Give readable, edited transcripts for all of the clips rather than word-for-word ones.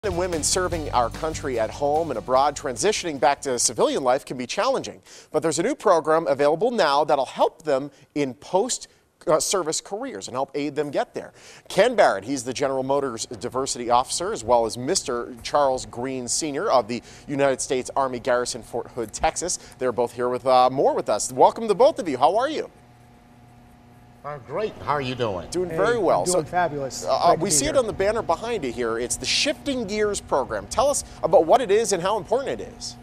And women serving our country at home and abroad, transitioning back to civilian life can be challenging. But there's a new program available now that'll help them in post-service careers and help aid them get there. Ken Barrett, he's the General Motors Diversity Officer, as well as Mr. Charles Green Sr. of the United States Army Garrison, Fort Hood, Texas. They're both here with more with us. Welcome to both of you. How are you? Great. How are you doing? Doing very well. I'm doing fabulous. We see it on the banner behind you here. It's the Shifting Gears program. Tell us about what it is and how important it is.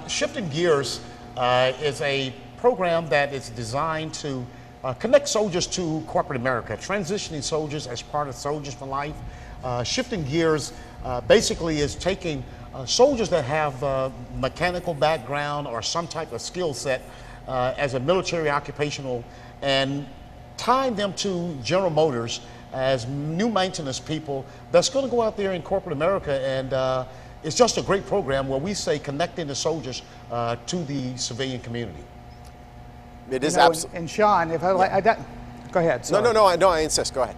Shifting Gears is a program that is designed to connect soldiers to corporate America, transitioning soldiers as part of Soldiers for Life. Shifting Gears basically is taking soldiers that have mechanical background or some type of skill set as a military occupational and tying them to General Motors as new maintenance people that's going to go out there in corporate America. And it's just a great program where we say connecting the soldiers to the civilian community. It is absolutely. And Sean, if go ahead. Sorry. No, I insist. Go ahead.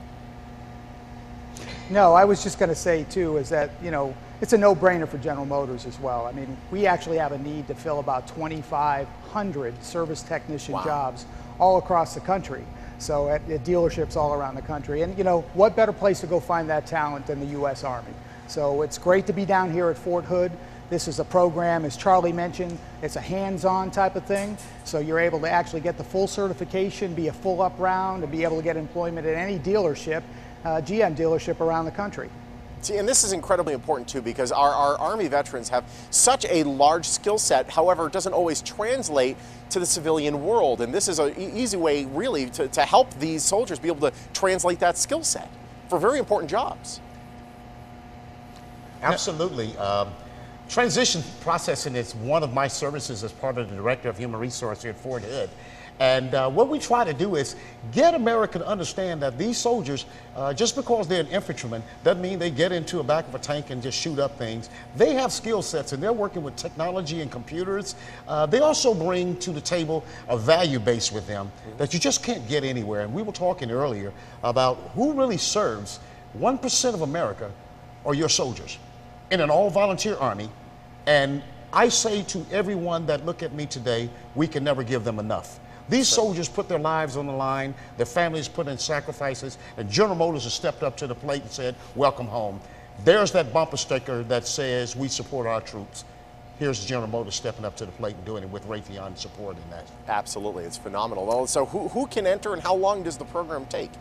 No, I was just going to say too is that, it's a no-brainer for General Motors as well. I mean, we actually have a need to fill about 2,500 service technician jobs all across the country. So at dealerships all around the country. And what better place to go find that talent than the U.S. Army? So it's great to be down here at Fort Hood. This is a program, as Charlie mentioned, it's a hands-on type of thing. So you're able to actually get the full certification, be a full up round, and be able to get employment at any dealership, GM dealership around the country. See, and this is incredibly important too because our Army veterans have such a large skill set. However, it doesn't always translate to the civilian world. And this is an easy way really to help these soldiers be able to translate that skill set for very important jobs. Absolutely. Transition processing is one of my services as part of the Director of Human Resources here at Fort Hood. And what we try to do is get America to understand that these soldiers, just because they're an infantryman, doesn't mean they get into the back of a tank and just shoot up things. They have skill sets and they're working with technology and computers. They also bring to the table a value base with them that you just can't get anywhere. And we were talking earlier about who really serves 1% of America are your soldiers in an all-volunteer Army. And I say to everyone that look at me today, we can never give them enough. These soldiers put their lives on the line, their families put in sacrifices, and General Motors has stepped up to the plate and said, welcome home. There's that bumper sticker that says we support our troops. Here's General Motors stepping up to the plate and doing it with Raytheon supporting that. Absolutely, it's phenomenal. Well, so who can enter and how long does the program take?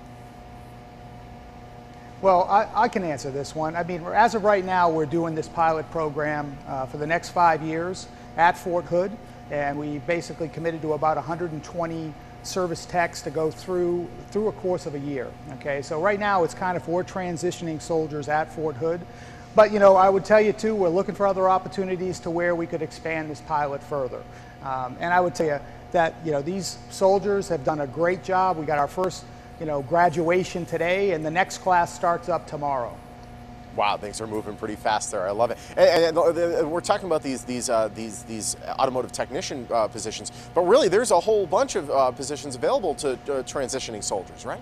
Well, I can answer this one. I mean, as of right now, we're doing this pilot program for the next 5 years at Fort Hood. And we basically committed to about 120 service techs to go through a course of a year. Okay, so right now it's kind of for transitioning soldiers at Fort Hood. But I would tell you too, we're looking for other opportunities to where we could expand this pilot further. And I would tell you that these soldiers have done a great job. We got our first graduation today, and the next class starts up tomorrow. Wow, things are moving pretty fast there. I love it. And we're talking about these automotive technician positions, but really there's a whole bunch of positions available to transitioning soldiers, right?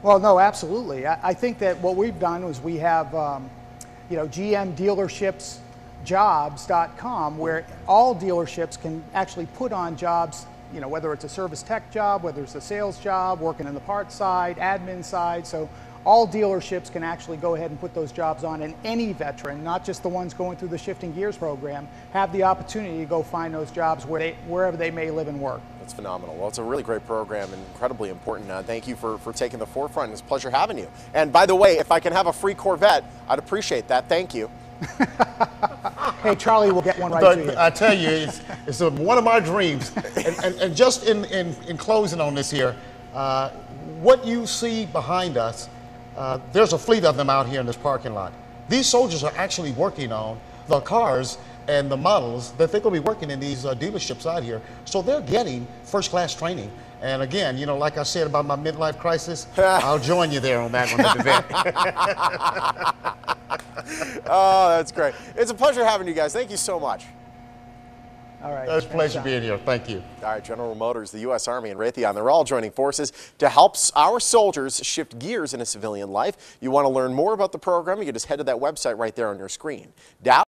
Well, no, absolutely. I think that what we've done is we have, GM dealerships jobs.com, where all dealerships can actually put on jobs, whether it's a service tech job, whether it's a sales job, working in the parts side, admin side. So all dealerships can actually go ahead and put those jobs on, and any veteran, not just the ones going through the Shifting Gears program, have the opportunity to go find those jobs wherever they may live and work. That's phenomenal. Well, it's a really great program and incredibly important. Thank you for taking the forefront. It's a pleasure having you. And by the way, if I can have a free Corvette, I'd appreciate that. Thank you. Hey, Charlie will get one right to you. I tell you, it's one of my dreams. And just in closing on this here, what you see behind us, there's a fleet of them out here in this parking lot. These soldiers are actually working on the cars and the models that they're going to be working in these dealerships out here. So they're getting first-class training. And again, like I said about my midlife crisis, I'll join you there on that one at the event. Oh, that's great. It's a pleasure having you guys. Thank you so much. All right. It's a pleasure John. being here. Thank you. All right, General Motors, the U.S. Army, and Raytheon, they're all joining forces to help our soldiers shift gears in a civilian life. You want to learn more about the program, you can just head to that website right there on your screen.